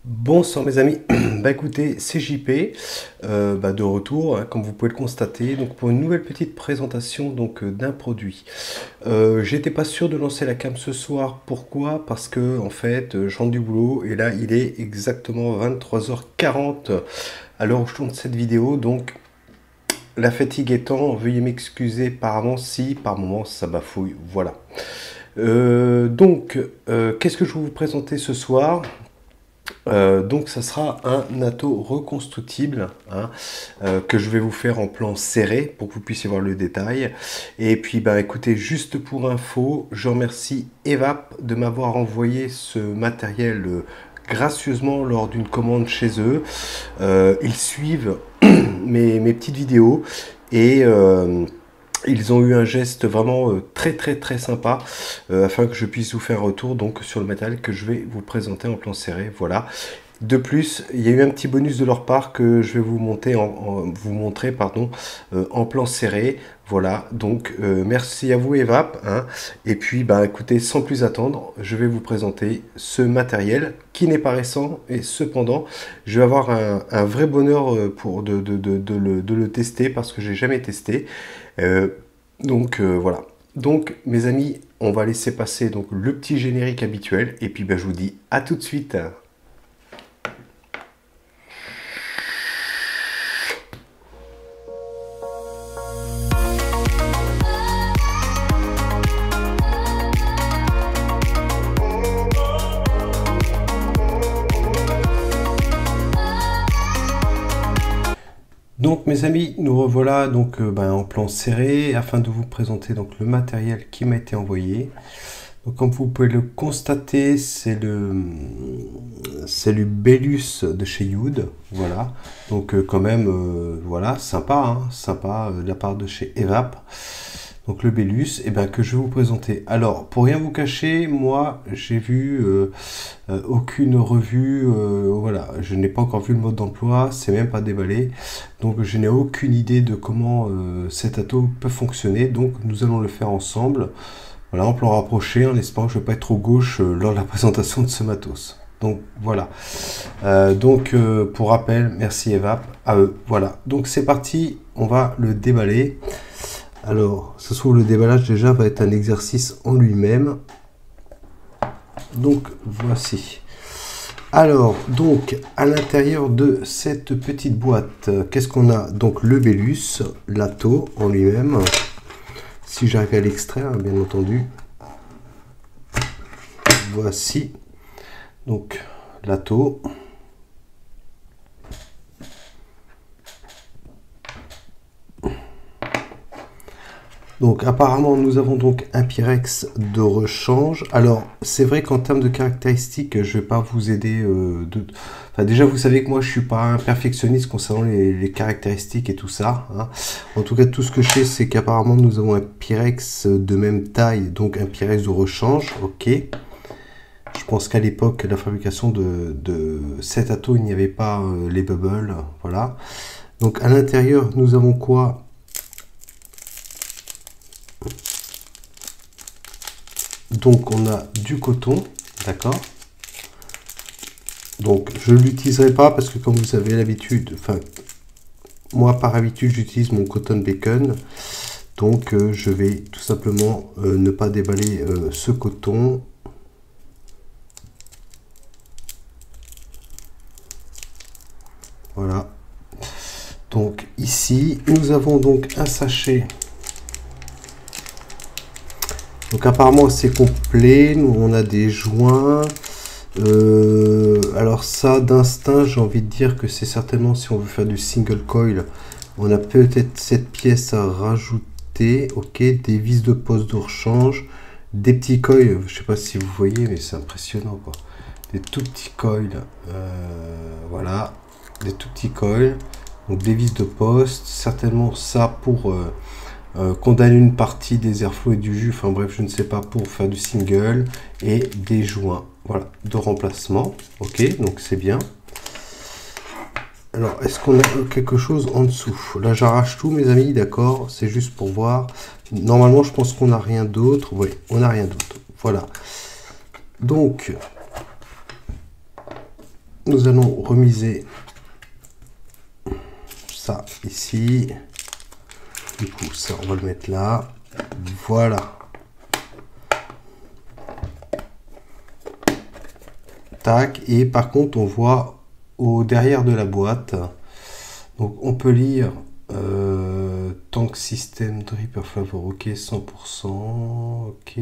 Bonsoir mes amis, bah écoutez, c'est JP, de retour, hein, comme vous pouvez le constater, donc pour une nouvelle petite présentation d'un produit. J'étais pas sûr de lancer la cam ce soir, pourquoi? Parce que en fait, je rentre du boulot et là il est exactement 23h40 à l'heure où je tourne cette vidéo, donc la fatigue étant, veuillez m'excuser par avance si par moment ça bafouille, voilà. Qu'est-ce que je vais vous présenter ce soir? Donc ça sera un atto reconstructible, hein, que je vais vous faire en plan serré pour que vous puissiez voir le détail. Et puis bah écoutez, juste pour info, je remercie Evap de m'avoir envoyé ce matériel gracieusement lors d'une commande chez eux. Ils suivent mes petites vidéos et ils ont eu un geste vraiment très sympa afin que je puisse vous faire un retour donc sur le matériel que je vais vous présenter en plan serré. Voilà. De plus, il y a eu un petit bonus de leur part que je vais vous montrer en plan serré. Voilà, donc merci à vous Evap, hein. Et puis bah écoutez, sans plus attendre, je vais vous présenter ce matériel qui n'est pas récent et cependant je vais avoir un vrai bonheur de le tester parce que j'ai jamais testé. Voilà. Donc mes amis, on va laisser passer donc le petit générique habituel et puis bah, je vous dis à tout de suite. Donc mes amis, nous revoilà en plan serré afin de vous présenter donc le matériel qui m'a été envoyé. Donc comme vous pouvez le constater, c'est le Bellus de chez Youd, voilà. Donc voilà, sympa, hein, sympa de la part de chez Evap. Donc le Bellus, que je vais vous présenter. Alors, pour rien vous cacher, moi, j'ai vu aucune revue, voilà, je n'ai pas encore vu le mode d'emploi, c'est même pas déballé, donc je n'ai aucune idée de comment cet atto peut fonctionner, donc nous allons le faire ensemble, voilà, en plan rapproché, en espérant que je ne vais pas être trop gauche lors de la présentation de ce matos. Donc voilà, pour rappel, merci Evap, à eux, voilà, donc c'est parti, on va le déballer. Alors, ça se trouve, le déballage déjà va être un exercice en lui-même. Donc, voici. Alors, donc, à l'intérieur de cette petite boîte, qu'est-ce qu'on a? Donc, le Bellus, l'atto en lui-même. Si j'arrive à l'extraire, bien entendu. Voici. Donc, l'atto. Donc apparemment nous avons donc un Pyrex de rechange. Alors c'est vrai qu'en termes de caractéristiques, je vais pas vous aider Enfin déjà vous savez que moi je suis pas un perfectionniste concernant les caractéristiques et tout ça, hein. En tout cas tout ce que je sais c'est qu'apparemment nous avons un Pyrex de même taille, donc un Pyrex de rechange, ok. Je pense qu'à l'époque de la fabrication de cet atto il n'y avait pas les bubbles, voilà. Donc à l'intérieur nous avons quoi? Donc on a du coton, d'accord. Donc je ne l'utiliserai pas parce que comme vous avez l'habitude, enfin moi par habitude j'utilise mon coton bacon. Donc je vais tout simplement ne pas déballer ce coton. Voilà. Donc ici nous avons donc un sachet. Donc apparemment c'est complet, nous on a des joints, alors ça d'instinct j'ai envie de dire que c'est certainement si on veut faire du single coil, on a peut-être cette pièce à rajouter, ok, des vis de poste de rechange, des petits coils, je sais pas si vous voyez mais c'est impressionnant quoi, des tout petits coils, voilà, des tout petits coils, donc des vis de poste, certainement ça pour condamner une partie des airflows et du jus, enfin bref je ne sais pas, pour faire du single, et des joints, voilà, de remplacement, ok, donc c'est bien. Alors est-ce qu'on a quelque chose en dessous? Là j'arrache tout mes amis, d'accord, c'est juste pour voir. Normalement je pense qu'on n'a rien d'autre, oui on n'a rien d'autre, voilà. Donc nous allons remiser ça ici. Du coup, ça, on va le mettre là. Voilà. Tac. Et par contre, on voit au derrière de la boîte. Donc, on peut lire Tank System Dripper Flavor. Ok, 100%. Ok.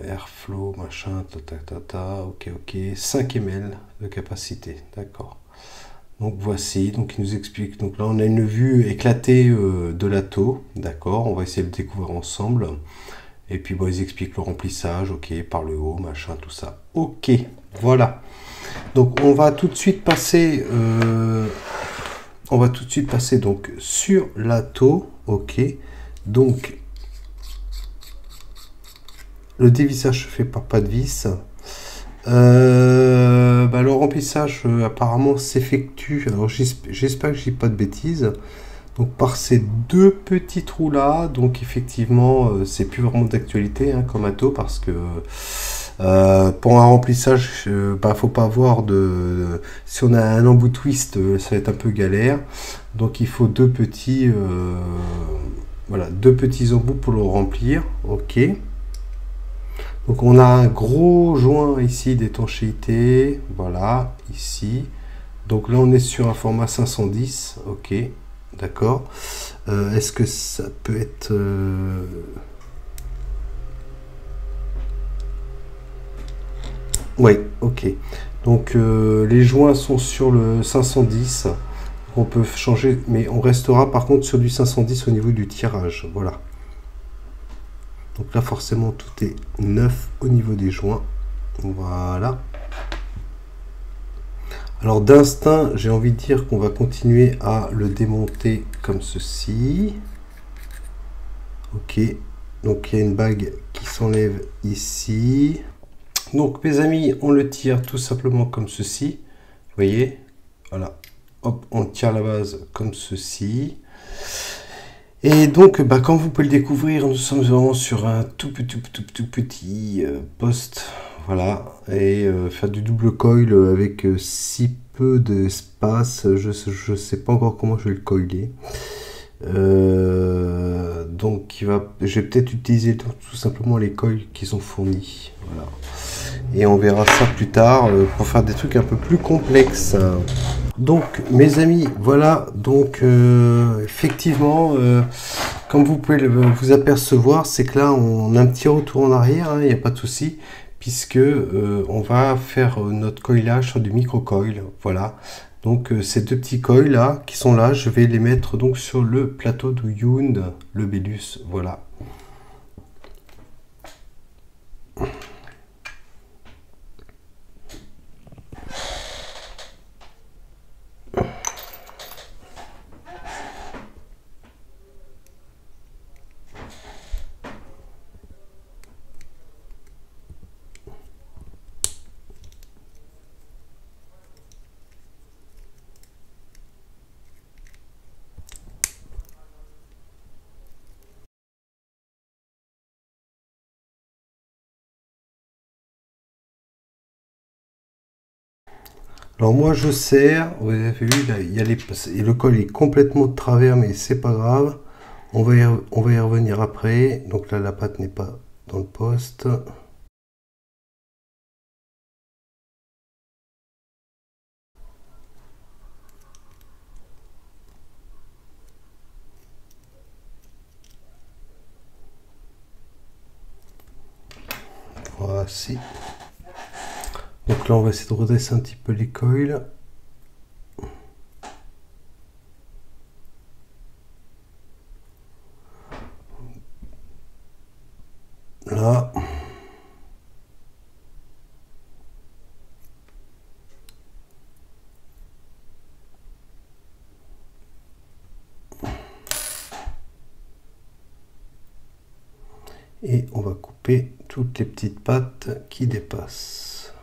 Airflow, machin, ok, 5 ml de capacité, d'accord. Donc voici, donc il nous explique, donc là on a une vue éclatée de l'atto, d'accord, on va essayer de le découvrir ensemble. Et puis bon, ils expliquent le remplissage, ok, par le haut, machin, tout ça. Ok, voilà. Donc on va tout de suite passer, donc sur l'atto, ok. Donc le dévissage se fait par pas de vis. Le remplissage apparemment s'effectue, alors j'espère que je dis pas de bêtises, donc par ces deux petits trous là. Donc effectivement c'est plus vraiment d'actualité hein, comme atto, parce que pour un remplissage faut pas avoir si on a un embout twist ça va être un peu galère, donc il faut deux petits deux petits embouts pour le remplir, ok. Donc on a un gros joint ici d'étanchéité, voilà, ici. Donc là on est sur un format 510, ok, d'accord. Est-ce que ça peut être... Oui, ok. Donc les joints sont sur le 510, on peut changer, mais on restera par contre sur du 510 au niveau du tirage, voilà. Donc là forcément tout est neuf au niveau des joints, voilà. Alors d'instinct, j'ai envie de dire qu'on va continuer à le démonter comme ceci. Ok, donc il y a une bague qui s'enlève ici. Donc mes amis, on le tire tout simplement comme ceci. Vous voyez, voilà. Hop, on tire la base comme ceci. Et donc, comme vous pouvez le découvrir, nous sommes vraiment sur un tout petit poste. Voilà, et faire du double coil avec si peu d'espace, je sais pas encore comment je vais le coiler. Donc je vais peut-être utiliser tout simplement les coils qui sont fournis. Voilà. Et on verra ça plus tard pour faire des trucs un peu plus complexes. Donc mes amis, voilà, donc effectivement, comme vous pouvez vous apercevoir, c'est que là on a un petit retour en arrière, il n'y a pas de souci, puisque on va faire notre coilage sur du micro-coil, voilà. Donc ces deux petits coils là, qui sont là, je vais les mettre donc sur le plateau de Hyundai, le Belus, voilà. Alors moi je serre, vous avez vu, là, il y a le col est complètement de travers, mais c'est pas grave. On va y revenir après. Donc là la patte n'est pas dans le poste. Voici. Donc là on va essayer de redresser un petit peu les coils. Là. Et on va couper toutes les petites pattes qui dépassent.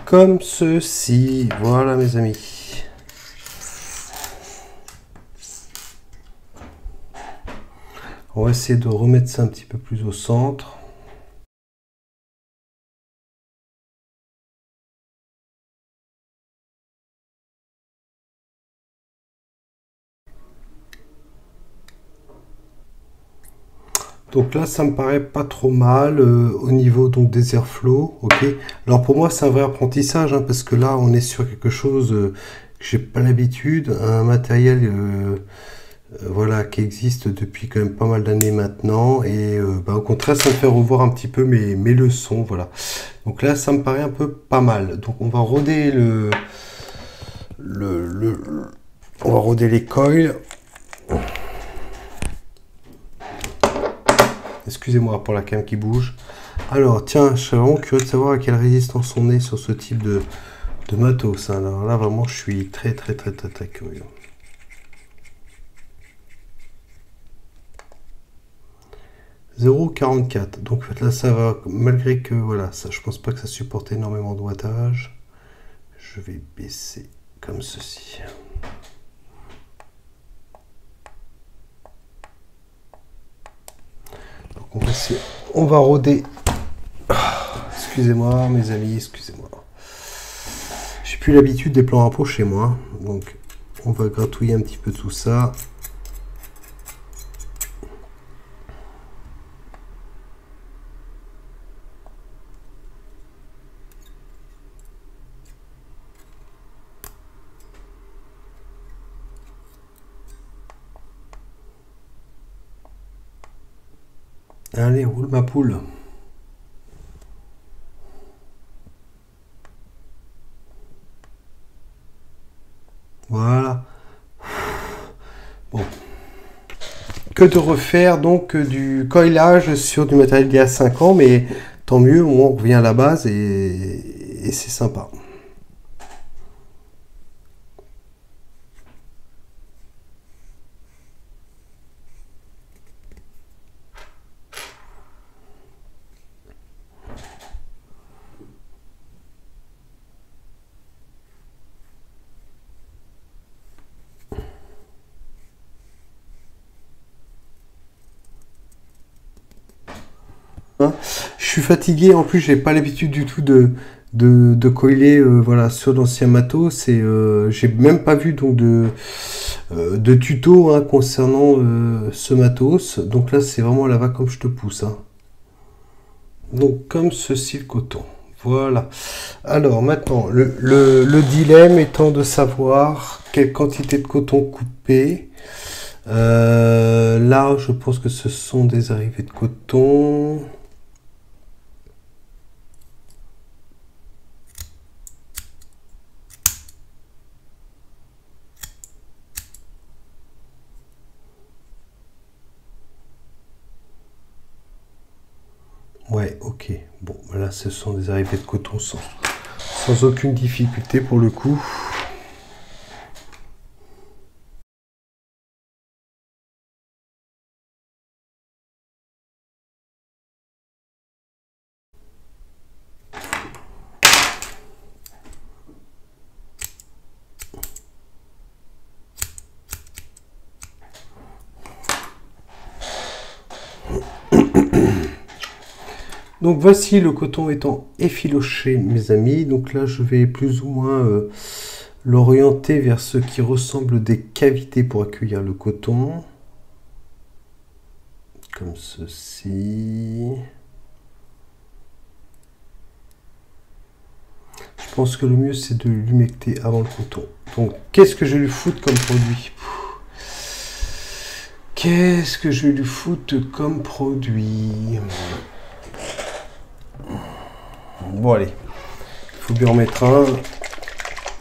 comme ceci. Voilà mes amis. On va essayer de remettre ça un petit peu plus au centre. Donc là, ça me paraît pas trop mal au niveau donc des airflow. Ok. Alors pour moi, c'est un vrai apprentissage hein, parce que là, on est sur quelque chose que j'ai pas l'habitude, un matériel voilà qui existe depuis quand même pas mal d'années maintenant et bah, au contraire, ça me fait revoir un petit peu mes leçons. Voilà. Donc là, ça me paraît un peu pas mal. Donc on va roder on va roder les coils. Excusez-moi pour la cam qui bouge. Alors, tiens, je suis vraiment curieux de savoir à quelle résistance on est sur ce type de matos. Hein. Alors là, vraiment, je suis très curieux. « 0,44. Donc là, ça va, malgré que, voilà, ça, je pense pas que ça supporte énormément de wattage. Je vais baisser comme ceci. Donc on va roder. Excusez-moi, mes amis, excusez-moi. J'ai plus l'habitude des plans à pot chez moi, donc on va gratouiller un petit peu tout ça. Allez, roule ma poule. Voilà. Bon. Que de refaire donc du coilage sur du matériel d'il y a 5 ans, mais tant mieux, on revient à la base et c'est sympa. Je suis fatigué, en plus j'ai pas l'habitude du tout de coiler voilà, sur l'ancien matos et j'ai même pas vu donc de tuto hein, concernant ce matos. Donc là c'est vraiment la va comme je te pousse. Hein. Donc comme ceci le coton. Voilà. Alors maintenant, le dilemme étant de savoir quelle quantité de coton couper. Là, je pense que ce sont des arrivées de coton. Ouais, ok. Bon, là, ce sont des arrivées de coton sans aucune difficulté pour le coup. Donc voici le coton étant effiloché, mes amis. Donc là, je vais plus ou moins l'orienter vers ce qui ressemble des cavités pour accueillir le coton. Comme ceci. Je pense que le mieux, c'est de l'humecter avant le coton. Donc, qu'est-ce que je vais lui foutre comme produit? Qu'est-ce que je vais lui foutre comme produit? Bon, allez. Il faut bien en mettre un.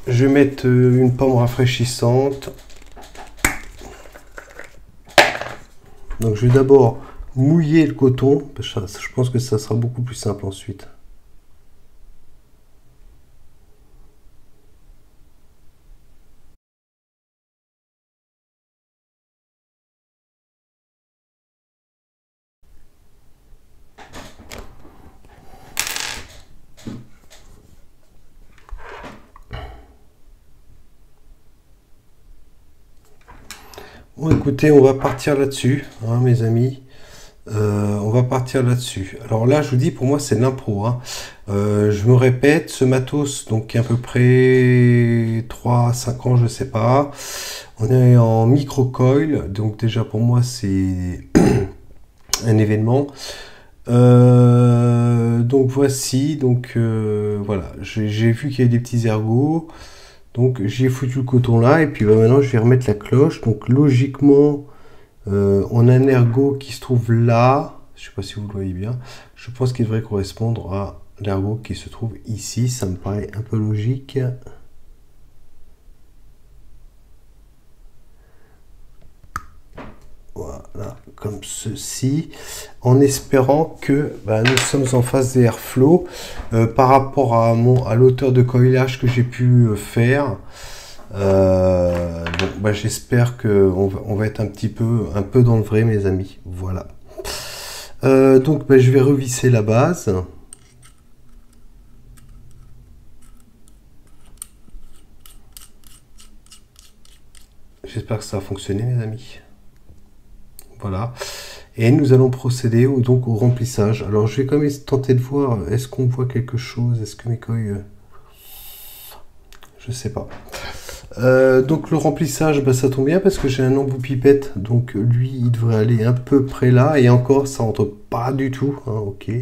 Je vais mettre une pomme rafraîchissante. Donc, je vais d'abord mouiller le coton. Je pense que ça sera beaucoup plus simple ensuite. Bon, écoutez, on va partir là-dessus, hein, mes amis. On va partir là-dessus. Alors là, je vous dis, pour moi, c'est l'impro, hein. Je me répète, ce matos, donc qui est à peu près 3 à 5 ans, je sais pas. On est en micro-coil, donc déjà pour moi, c'est un événement. Donc voici, donc voilà, j'ai vu qu'il y avait des petits ergots. Donc j'ai foutu le coton là, et puis maintenant je vais remettre la cloche. Donc logiquement, on a un ergot qui se trouve là. Je sais pas si vous le voyez bien. Je pense qu'il devrait correspondre à l'ergot qui se trouve ici. Ça me paraît un peu logique. Voilà, comme ceci, en espérant que nous sommes en phase des airflow par rapport à l'auteur de coilage que j'ai pu faire. Donc, j'espère qu'on on va être un peu dans le vrai, mes amis. Voilà. Donc je vais revisser la base. J'espère que ça va fonctionner, mes amis. Voilà. Et nous allons procéder donc au remplissage. Alors je vais quand même tenter de voir, est-ce qu'on voit quelque chose? Est-ce que mes coils... Je sais pas. Donc le remplissage, ça tombe bien parce que j'ai un embout pipette. Donc lui, il devrait aller à peu près là. Et encore, ça rentre pas du tout. Hein, ok.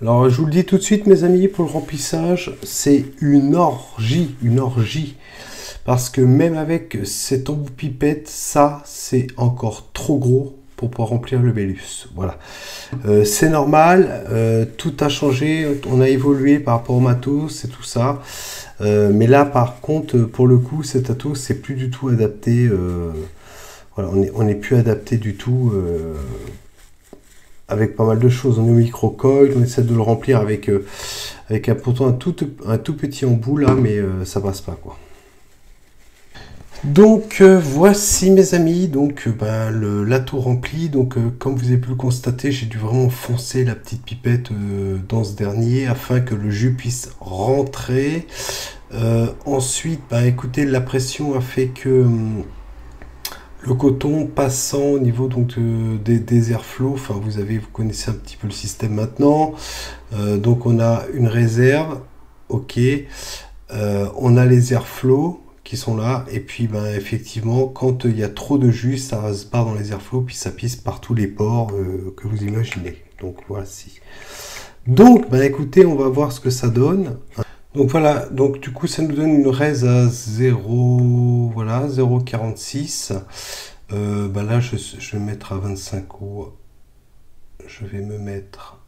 Alors je vous le dis tout de suite, mes amis, pour le remplissage, c'est une orgie. Une orgie. Parce que même avec cet embout pipette, ça, c'est encore trop gros pour pouvoir remplir le Bellus. Voilà. C'est normal, tout a changé, on a évolué par rapport au matos et tout ça. Mais là, par contre, pour le coup, cet atos, c'est plus du tout adapté. Voilà, on n'est plus adapté du tout avec pas mal de choses. On est au micro-coil, on essaie de le remplir avec pourtant un tout petit embout là, mais ça passe pas, quoi. Donc voici, mes amis, donc l'atout rempli. Donc comme vous avez pu le constater, j'ai dû vraiment foncer la petite pipette dans ce dernier afin que le jus puisse rentrer. Ensuite, écoutez, la pression a fait que le coton passant au niveau donc des airflows, enfin vous connaissez un petit peu le système maintenant. Donc on a une réserve, ok, on a les airflows qui sont là, et puis effectivement quand il y a trop de jus, ça se barre dans les airflows, puis ça pisse par tous les pores que vous imaginez. Donc voici. Donc écoutez, on va voir ce que ça donne. Donc voilà, donc du coup ça nous donne une raise à 0, voilà, 0,46. Là je vais mettre à 25 watts. Je vais me mettre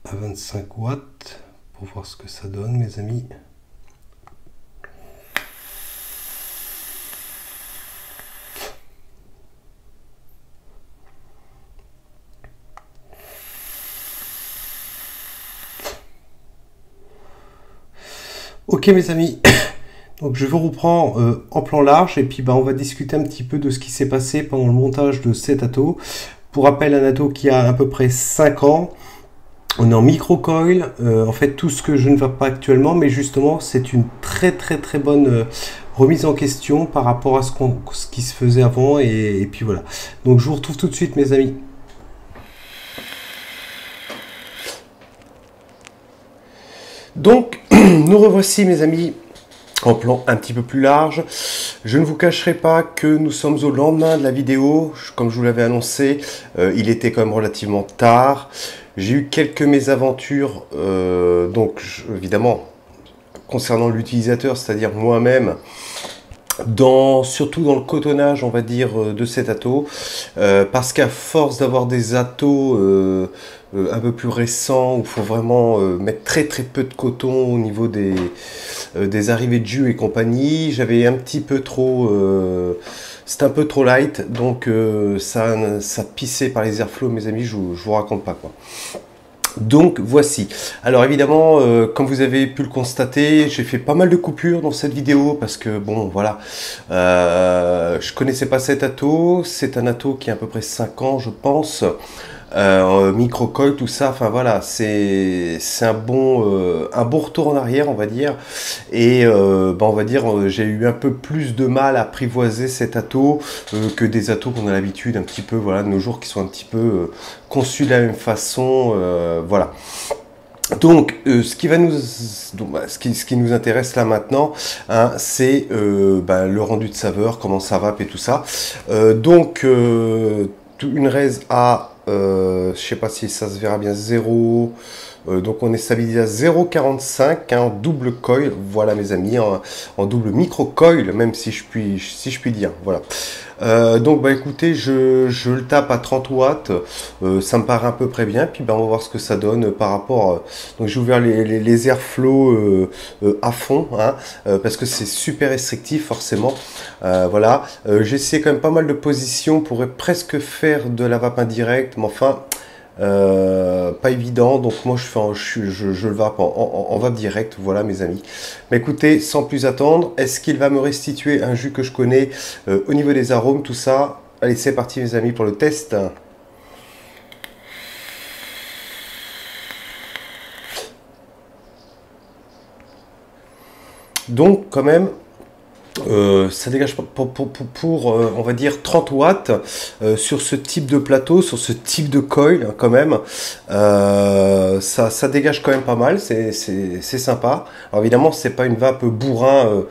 à 25 watts pour voir ce que ça donne, mes amis. Ok, mes amis, donc je vous reprends en plan large, et puis on va discuter un petit peu de ce qui s'est passé pendant le montage de cet ato. Pour rappel, un ato qui a à peu près 5 ans. On est en micro-coil, en fait tout ce que je ne vois pas actuellement, mais justement c'est une très bonne remise en question par rapport à ce qui se faisait avant, et puis voilà. Donc je vous retrouve tout de suite, mes amis. Donc nous revoici, mes amis, en plan un petit peu plus large. Je ne vous cacherai pas que nous sommes au lendemain de la vidéo. Comme je vous l'avais annoncé, il était quand même relativement tard. J'ai eu quelques mésaventures, évidemment, concernant l'utilisateur, c'est-à-dire moi-même, surtout dans le cotonnage, on va dire, de cet ato, parce qu'à force d'avoir des atos un peu plus récents, où il faut vraiment mettre très peu de coton au niveau des arrivées de jus et compagnie, j'avais un petit peu trop... c'était un peu trop light, donc ça pissait par les airflows, mes amis, je vous raconte pas, quoi. Donc voici. Alors évidemment, comme vous avez pu le constater, j'ai fait pas mal de coupures dans cette vidéo parce que bon, voilà, je connaissais pas cet ato. C'est un ato qui a à peu près 5 ans, je pense. micro-coil, tout ça, enfin voilà, c'est un bon retour en arrière, on va dire. Et bah, on va dire, j'ai eu un peu plus de mal à apprivoiser cet atto que des attos qu'on a l'habitude un petit peu, voilà, de nos jours, qui sont un petit peu conçus de la même façon, voilà. Donc, ce qui nous intéresse là maintenant, hein, c'est bah, le rendu de saveur, comment ça va et tout ça. Une raise à, je sais pas si ça se verra bien, 0. Donc on est stabilisé à 0,45 en double coil, voilà mes amis, en double micro coil, même si je puis dire, voilà. Donc bah écoutez, je le tape à 30 watts, ça me paraît à peu près bien, puis bah, on va voir ce que ça donne par rapport. Donc j'ai ouvert les airflow à fond, hein, parce que c'est super restrictif forcément. Voilà, j'ai essayé quand même pas mal de positions pour presque faire de la vape indirecte, mais enfin. Pas évident, donc moi je le vape en vape direct, voilà mes amis. Mais écoutez, sans plus attendre, est-ce qu'il va me restituer un jus que je connais au niveau des arômes, tout ça? Allez, c'est parti mes amis pour le test. Donc quand même, ça dégage on va dire 30 watts sur ce type de plateau, sur ce type de coil hein, quand même. Ça dégage quand même pas mal, c'est sympa. Alors évidemment, c'est pas une vape bourrin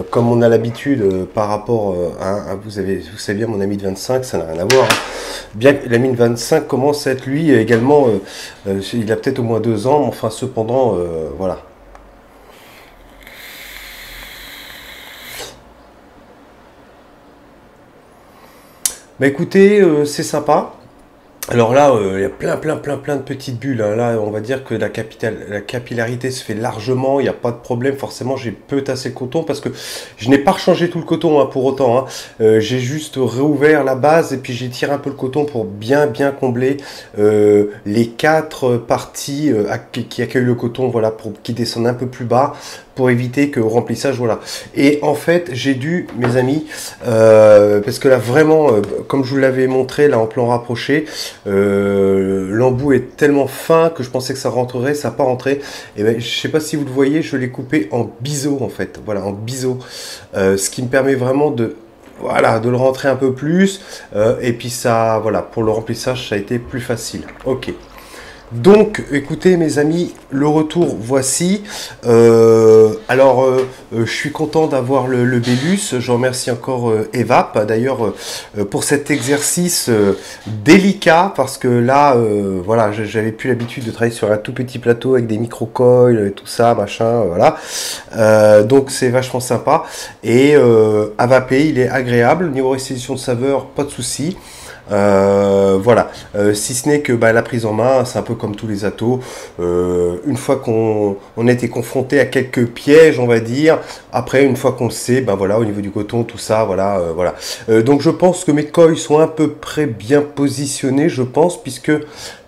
comme on a l'habitude par rapport à, vous savez bien mon ami de 25, ça n'a rien à voir. Hein. Bien que l'ami de 25 commence à être lui également, il a peut-être au moins 2 ans, mais enfin cependant, voilà. Bah écoutez, c'est sympa. Alors là, il y a plein de petites bulles. Hein. Là, on va dire que la capillarité se fait largement. Il n'y a pas de problème. Forcément, j'ai peu tassé le coton parce que je n'ai pas rechangé tout le coton hein, pour autant. Hein. J'ai juste réouvert la base et puis j'ai tiré un peu le coton pour bien combler les 4 parties qui accueillent le coton, voilà, pour qu'ils descendent un peu plus bas, pour éviter que remplissage, voilà. Et en fait, j'ai dû, mes amis, parce que là vraiment, comme je vous l'avais montré là en plan rapproché, l'embout est tellement fin que je pensais que ça rentrerait, ça n'a pas rentré. Et ben, je sais pas si vous le voyez, je l'ai coupé en biseau en fait, voilà, en biseau, ce qui me permet vraiment de voilà, de le rentrer un peu plus, et puis ça, voilà, pour le remplissage, ça a été plus facile. Ok. Donc, écoutez mes amis, le retour voici. Je suis content d'avoir le Bellus. Je remercie encore Evap d'ailleurs pour cet exercice délicat parce que là, voilà, j'avais plus l'habitude de travailler sur un tout petit plateau avec des micro-coils et tout ça, machin, voilà. Donc c'est vachement sympa et à vaper, il est agréable. Niveau restitution de saveur, pas de souci. Voilà, si ce n'est que bah, la prise en main, c'est un peu comme tous les attos. Une fois qu'on a été confronté à quelques pièges, on va dire, après, une fois qu'on le sait, ben voilà, au niveau du coton, tout ça, voilà, voilà. Donc je pense que mes coils sont à peu près bien positionnés, je pense, puisque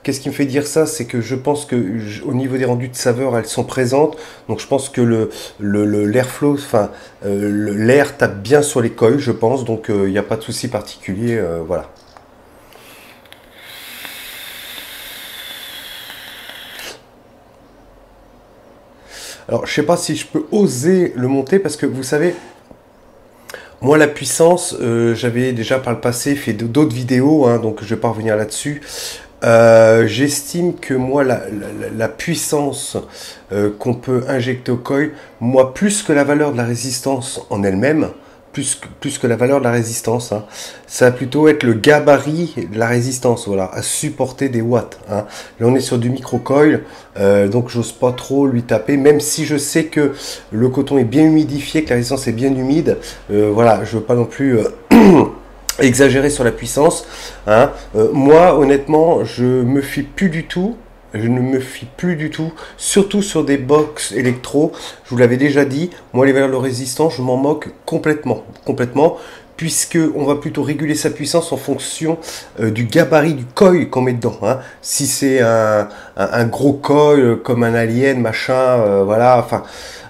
qu'est-ce qui me fait dire ça? C'est que je pense que au niveau des rendus de saveur, elles sont présentes. Donc je pense que l'airflow, enfin l'air tape bien sur les coils, je pense. Donc il n'y a pas de souci particulier, voilà. Alors, je sais pas si je peux oser le monter parce que vous savez, moi, la puissance, j'avais déjà par le passé fait d'autres vidéos, hein, donc je vais pas revenir là-dessus. J'estime que moi, la puissance qu'on peut injecter au coil, moi, plus que la valeur de la résistance en elle-même, plus que la valeur de la résistance, hein, ça va plutôt être le gabarit de la résistance, voilà, à supporter des watts. Hein. Là, on est sur du micro-coil, donc j'ose pas trop lui taper, même si je sais que le coton est bien humidifié, que la résistance est bien humide. Voilà, je veux pas non plus exagérer sur la puissance. Hein. Moi, honnêtement, je me fie plus du tout. Je ne me fie plus du tout, surtout sur des box électro. Je vous l'avais déjà dit, moi les valeurs de résistance, je m'en moque complètement, puisque on va plutôt réguler sa puissance en fonction du gabarit du coil qu'on met dedans. Hein. Si c'est un gros coil comme un alien, machin, voilà, enfin.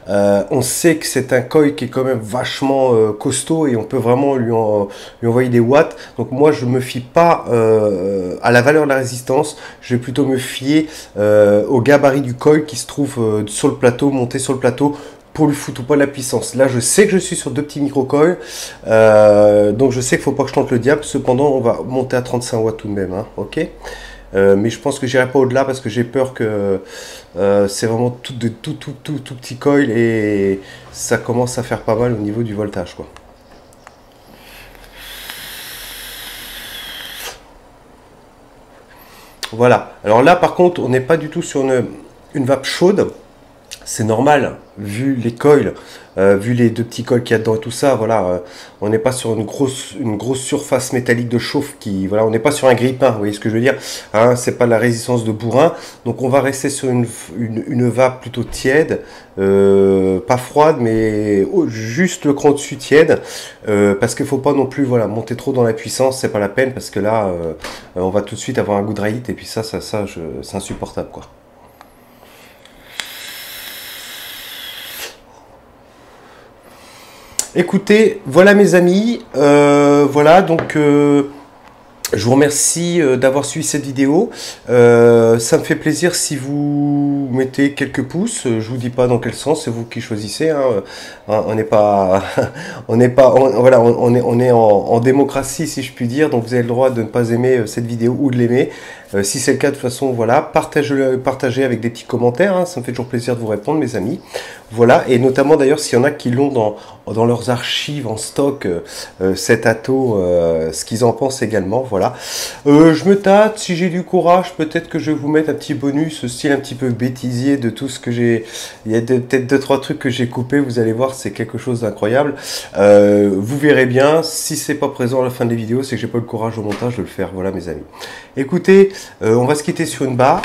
On sait que c'est un coil qui est quand même vachement costaud et on peut vraiment lui envoyer des watts. Donc moi je me fie pas à la valeur de la résistance, je vais plutôt me fier au gabarit du coil qui se trouve sur le plateau, monté sur le plateau, pour lui foutre pas de la puissance. Là je sais que je suis sur 2 petits micro-coils, donc je sais qu'il faut pas que je tente le diable. Cependant on va monter à 35 watts tout de même, hein, ok. Mais je pense que j'irai pas au-delà parce que j'ai peur que c'est vraiment tout petit coil et ça commence à faire pas mal au niveau du voltage, quoi. Voilà. Alors là par contre on n'est pas du tout sur une vape chaude. C'est normal, vu les coils, vu les 2 petits coils qu'il y a dedans et tout ça, voilà, on n'est pas sur une grosse surface métallique de chauffe qui, voilà, on n'est pas sur un grille-pain, vous voyez ce que je veux dire, hein, c'est pas la résistance de bourrin, donc on va rester sur une vape plutôt tiède, pas froide, mais juste le cran dessus tiède, parce qu'il faut pas non plus, voilà, monter trop dans la puissance, c'est pas la peine, parce que là, on va tout de suite avoir un goût de raït, et puis ça c'est insupportable, quoi. Écoutez, voilà mes amis, voilà donc je vous remercie d'avoir suivi cette vidéo. Ça me fait plaisir si vous mettez quelques pouces. Je vous dis pas dans quel sens, c'est vous qui choisissez, hein. On n'est pas, voilà, on est en démocratie si je puis dire. Donc vous avez le droit de ne pas aimer cette vidéo ou de l'aimer. Si c'est le cas, de toute façon, voilà, partagez avec des petits commentaires, hein, ça me fait toujours plaisir de vous répondre, mes amis. Voilà, et notamment d'ailleurs, s'il y en a qui l'ont dans leurs archives en stock, cet atto, ce qu'ils en pensent également, voilà. Je me tâte, si j'ai du courage, peut-être que je vais vous mettre un petit bonus, style un petit peu bêtisier de tout ce que j'ai. Il y a peut-être 2-3 trucs que j'ai coupés, vous allez voir, c'est quelque chose d'incroyable. Vous verrez bien, si c'est pas présent à la fin des vidéos, c'est que j'ai pas le courage au montage de le faire, voilà mes amis. Écoutez, on va se quitter sur une barre.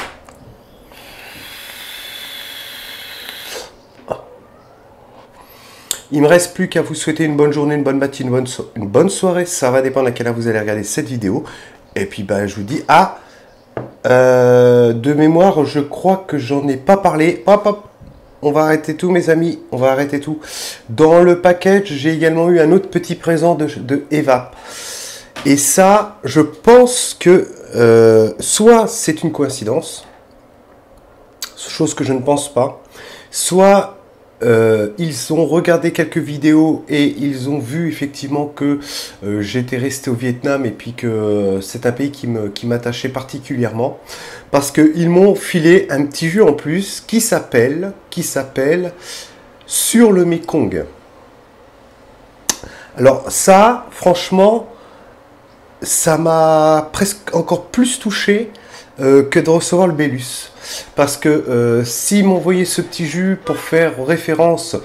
Il me reste plus qu'à vous souhaiter une bonne journée, une bonne matinée, une bonne soirée. Ça va dépendre à quelle heure vous allez regarder cette vidéo. Et puis ben, je vous dis de mémoire, je crois que j'en ai pas parlé. Hop, hop. On va arrêter tout, mes amis. On va arrêter tout. Dans le package, j'ai également eu un autre petit présent de Eva. Et ça, je pense que soit c'est une coïncidence, chose que je ne pense pas, soit ils ont regardé quelques vidéos et ils ont vu effectivement que j'étais resté au Vietnam et puis que c'est un pays qui m'attachait particulièrement parce qu'ils m'ont filé un petit jeu en plus qui s'appelle Sur le Mekong. Alors ça, franchement, ça m'a presque encore plus touché que de recevoir le Bélus. Parce que s'ils m'envoyaient ce petit jus pour faire référence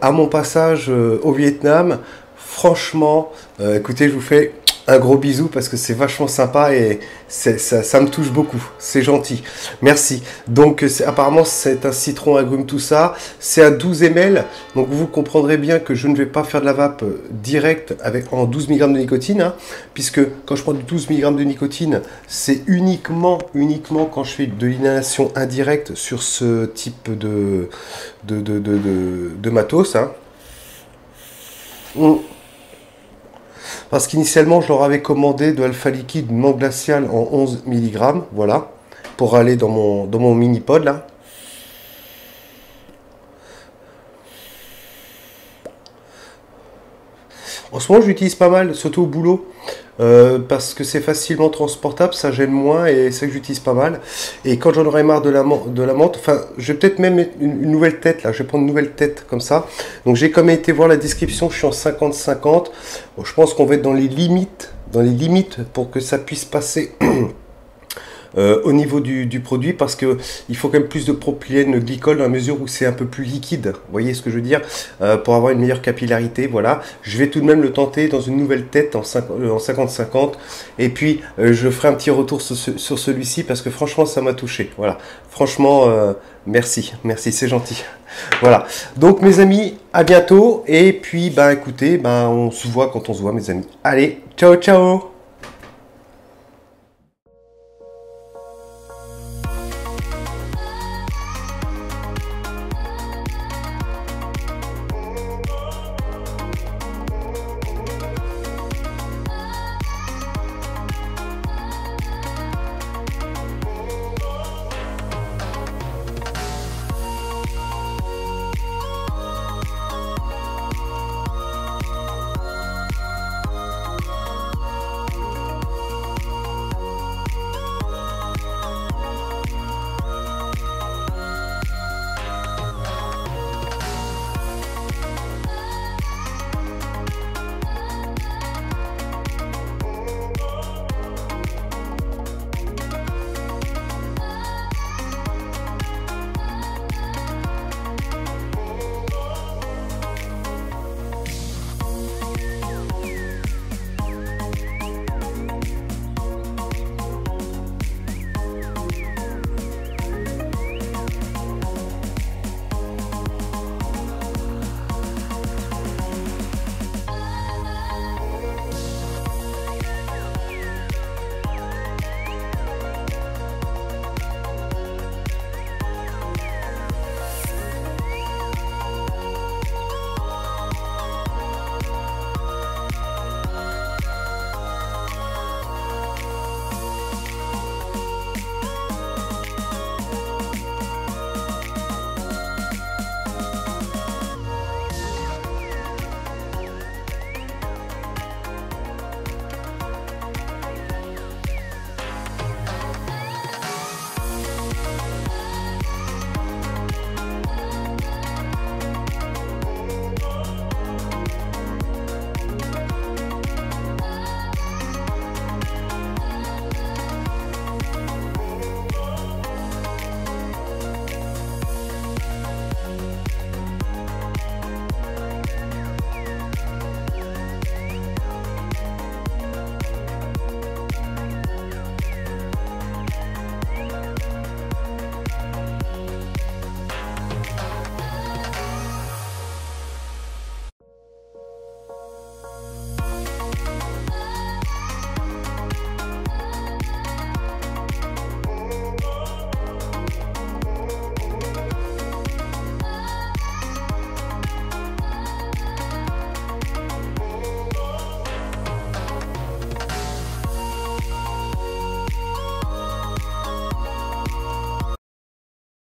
à mon passage au Vietnam, franchement, écoutez, je vous fais un gros bisou parce que c'est vachement sympa et ça me touche beaucoup. C'est gentil. Merci. Donc apparemment c'est un citron agrume tout ça. C'est un 12 ml. Donc vous comprendrez bien que je ne vais pas faire de la vape directe en 12 mg de nicotine. Hein, puisque quand je prends du 12 mg de nicotine, c'est uniquement quand je fais de l'inhalation indirecte sur ce type de matos. Hein. Parce qu'initialement, je leur avais commandé de alpha liquide non glacial en 11 mg, voilà, pour aller dans mon mini-pod, là. En ce moment, je l'utilise pas mal, surtout au boulot, parce que c'est facilement transportable, ça gêne moins, et c'est que j'utilise pas mal. Et quand j'en aurai marre de la menthe, enfin, je vais peut-être même mettre une nouvelle tête, là, je vais prendre une nouvelle tête, comme ça. Donc j'ai quand même été voir la description, je suis en 50-50. Bon, je pense qu'on va être dans les limites pour que ça puisse passer au niveau du produit, parce que il faut quand même plus de propylène glycol dans la mesure où c'est un peu plus liquide, vous voyez ce que je veux dire, pour avoir une meilleure capillarité. Voilà, je vais tout de même le tenter dans une nouvelle tête en 50-50 et puis je ferai un petit retour sur celui-ci parce que franchement ça m'a touché. Voilà, franchement merci, c'est gentil. Voilà, donc mes amis, à bientôt et puis bah écoutez, bah on se voit quand on se voit, mes amis. Allez, ciao ciao.